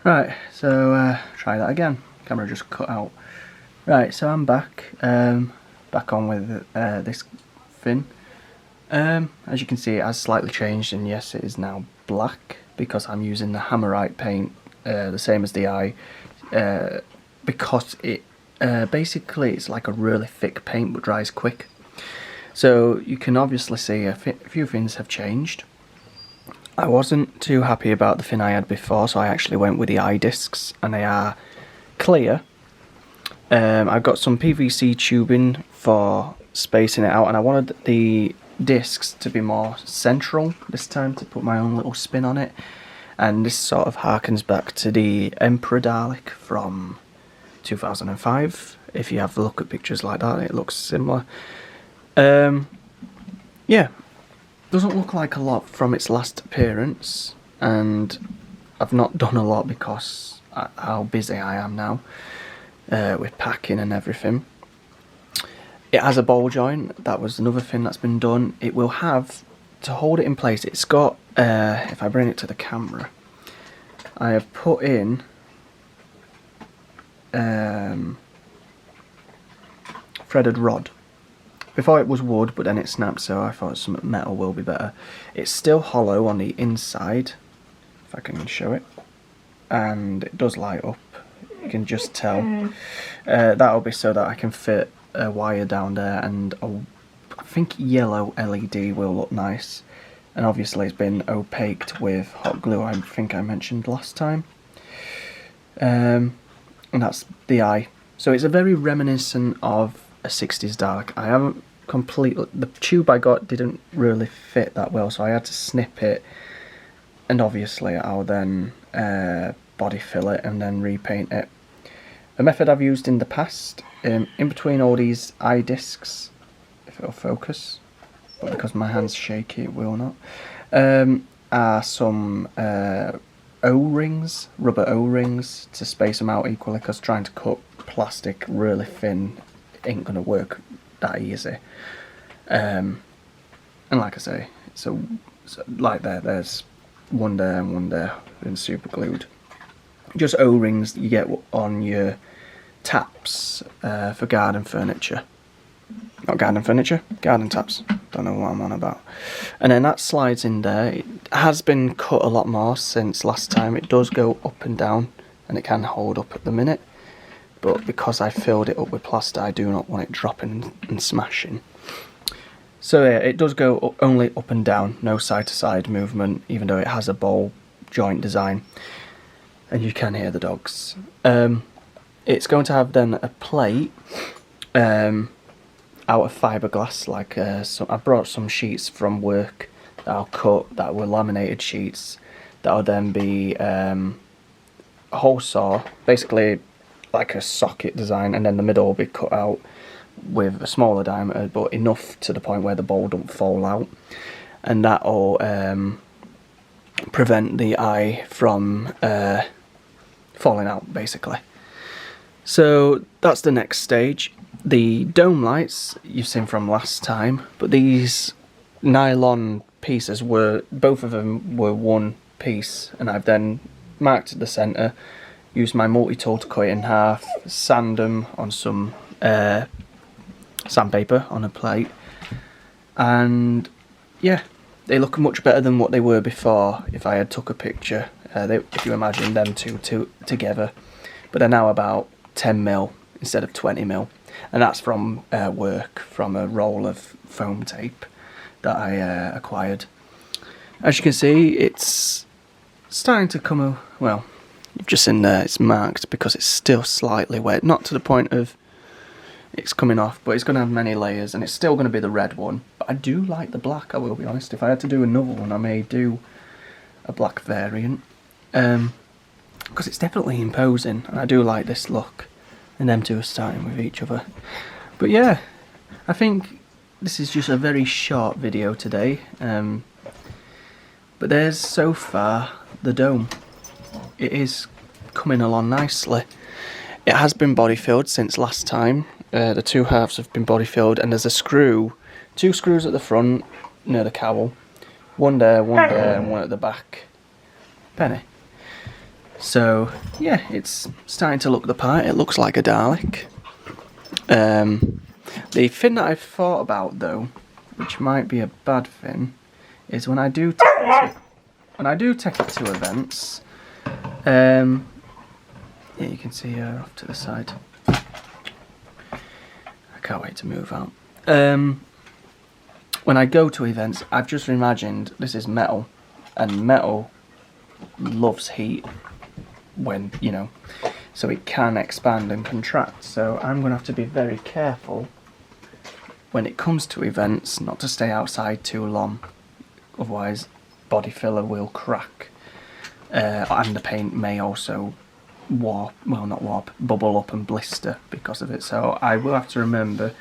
Right, so try that again. Camera just cut out. Right, so I'm back. Back on with this fin. As you can see, it has slightly changed, and yes, it is now black because I'm using the Hammerite paint, the same as the eye, because it basically it's like a really thick paint but dries quick. So you can obviously see a few things have changed. I wasn't too happy about the fin I had before, so I actually went with the eye discs, and they are clear. I've got some PVC tubing for spacing it out, and I wanted the discs to be more central this time to put my own little spin on it. And this sort of harkens back to the Emperor Dalek from 2005. If you have a look at pictures like that, it looks similar. Yeah, doesn't look like a lot from its last appearance, and I've not done a lot because how busy I am now with packing and everything. It has a ball joint. That was another thing that's been done. It will have, to hold it in place, it's got, if I bring it to the camera, I have put in threaded rod. Before it was wood, but then it snapped, so I thought some metal will be better. It's still hollow on the inside, if I can show it, and it does light up. You can just tell. That'll be so that I can fit a wire down there, and I think yellow LED will look nice. And obviously it's been opaqued with hot glue, I think I mentioned last time. And that's the eye. So it's a very reminiscent of a 60s Dalek. I haven't completely, the tube I got didn't really fit that well, so I had to snip it, and obviously I'll then body fill it and then repaint it. A method I've used in the past, in between all these eye discs, if it'll focus, but because my hand's shaky it will not, are some O-rings, rubber O-rings, to space them out equally, because trying to cut plastic really thin ain't gonna work that easy. And like I say, so like there's one there and one there, been super glued. Just O-rings you get on your taps for garden furniture. Not garden furniture, garden taps. Don't know what I'm on about. And then that slides in there. It has been cut a lot more since last time. It does go up and down, and it can hold up at the minute. But because I filled it up with plaster, I do not want it dropping and smashing. So yeah, it does go only up and down, no side to side movement, even though it has a ball joint design. And you can hear the dogs. It's going to have then a plate out of fiberglass, like so I brought some sheets from work that I'll cut, that were laminated sheets, that'll then be a hole saw, basically like a socket design, and then the middle will be cut out with a smaller diameter, but enough to the point where the bowl don't fall out, and that'll prevent the eye from falling out, basically. So that's the next stage. The dome lights you've seen from last time, but these nylon pieces were, both of them were one piece, and I've then marked the centre, used my multi-tool to cut it in half, sand them on some sandpaper on a plate, and yeah, they look much better than what they were before if I had took a picture. If you imagine them two together, but they're now about 10mm instead of 20mm, and that's from work, from a roll of foam tape that I acquired. As you can see, it's starting to come, well, you've just seen there it's marked because it's still slightly wet, not to the point of it's coming off, but it's going to have many layers, and it's still going to be the red one. But I do like the black, I will be honest. If I had to do another one, I may do a black variant, because it's definitely imposing, and I do like this look, and them two are starting with each other. But yeah, I think this is just a very short video today, but there's so far the dome. It is coming along nicely. It has been body filled since last time. The two halves have been body filled, and there's a screw, 2 screws at the front near the cowl, one there, and one at the back. Penny. So yeah, it's starting to look the part. It looks like a Dalek. The thing that I've thought about though, which might be a bad thing, is when I do take it to events. Yeah, you can see her off to the side. I can't wait to move out. When I go to events, I've just imagined this is metal, and metal loves heat when, you know, so it can expand and contract. So I'm going to have to be very careful when it comes to events not to stay outside too long, otherwise body filler will crack, and the paint may also bubble up and blister because of it. So I will have to remember,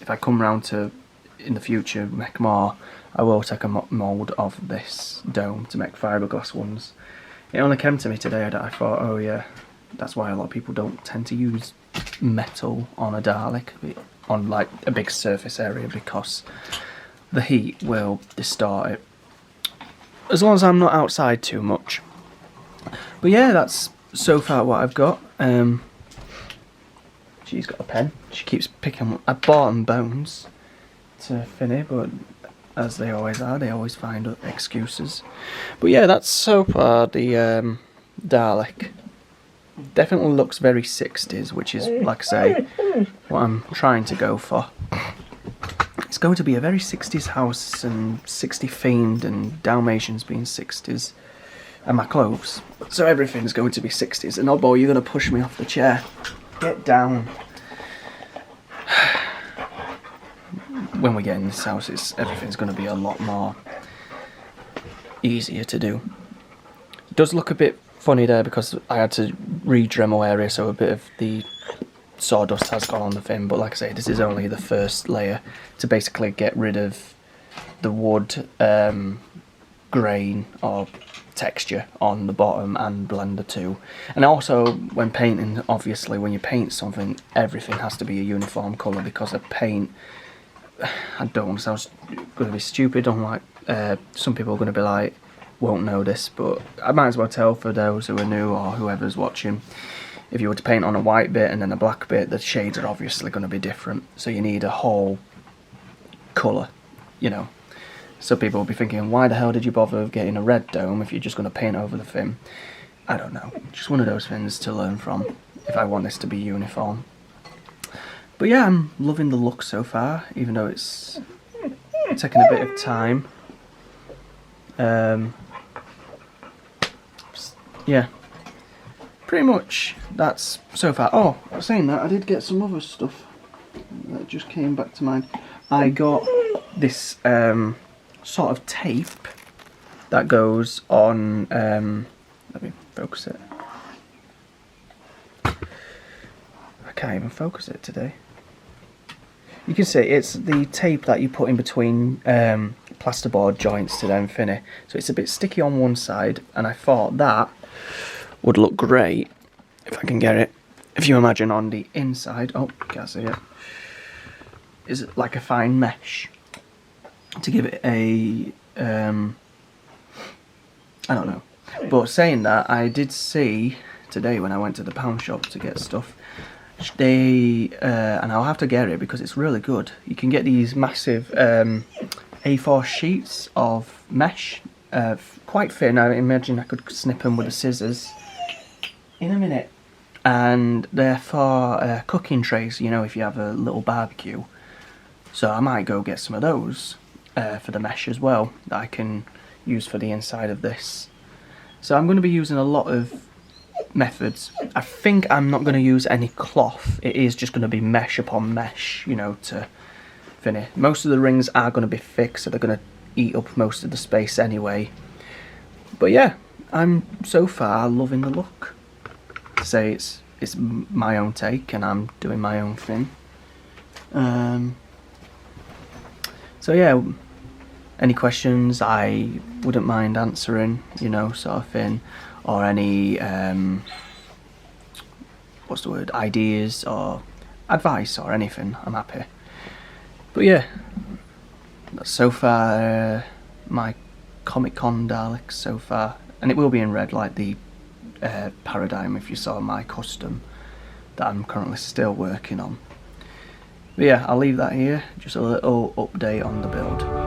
if I come round to in the future make more, I will take a mould of this dome to make fiberglass ones. It only came to me today that I thought, oh yeah, that's why a lot of people don't tend to use metal on a Dalek, on like a big surface area, because the heat will distort it. As long as I'm not outside too much. But yeah, that's so far what I've got. She's got a pen. She keeps picking. I bought them bones to Finny, but as they always are, they always find excuses. But yeah, that's so far the Dalek. Definitely looks very 60s, which is, like I say, what I'm trying to go for. It's going to be a very 60s house, and 60 themed, and Dalmatians being 60s, and my clothes. So everything's going to be 60s. And Oddball, you're going to push me off the chair. Get down. When we get in this house, everything's going to be a lot more easier to do. It does look a bit funny there because I had to re-Dremel area, so a bit of the sawdust has gone on the thing. But like I say, this is only the first layer to basically get rid of the wood grain or texture on the bottom and blender too. And also when painting, obviously when you paint something, everything has to be a uniform colour, because a paint, I don't want to sound going to be stupid, unlike some people are going to be like, won't know this, but I might as well tell for those who are new or whoever's watching. If you were to paint on a white bit and then a black bit, the shades are obviously going to be different, so you need a whole colour, you know. So people will be thinking, why the hell did you bother getting a red dome if you're just going to paint over the thing? I don't know, just one of those things to learn from if I want this to be uniform. But yeah, I'm loving the look so far, even though it's taken a bit of time. Yeah, pretty much that's so far. Oh, saying that, I did get some other stuff that just came back to mind. I got this sort of tape that goes on, let me focus it. I can't even focus it today. You can see it's the tape that you put in between plasterboard joints to then finish. So it's a bit sticky on one side, and I thought that would look great if I can get it. If you imagine on the inside, oh, can't see it, is like a fine mesh to give it a, I don't know. But saying that, I did see today when I went to the pound shop to get stuff, they, and I'll have to get it because it's really good, you can get these massive A4 sheets of mesh, quite thin. I imagine I could snip them with the scissors in a minute, and they're for cooking trays, you know, if you have a little barbecue. So I might go get some of those for the mesh as well, that I can use for the inside of this. So I'm going to be using a lot of methods. I think I'm not going to use any cloth. It is just going to be mesh upon mesh, you know, to finish. Most of the rings are going to be thick, so they're going to eat up most of the space anyway. But yeah, I'm so far loving the look. To say it's my own take and I'm doing my own thing. So yeah, any questions I wouldn't mind answering, you know, sort of thing, or any what's the word, ideas or advice or anything, I'm happy. But yeah, that's so far my Comic Con Dalek so far, and it will be in red like the paradigm if you saw my custom that I'm currently still working on. But yeah, I'll leave that here, just a little update on the build.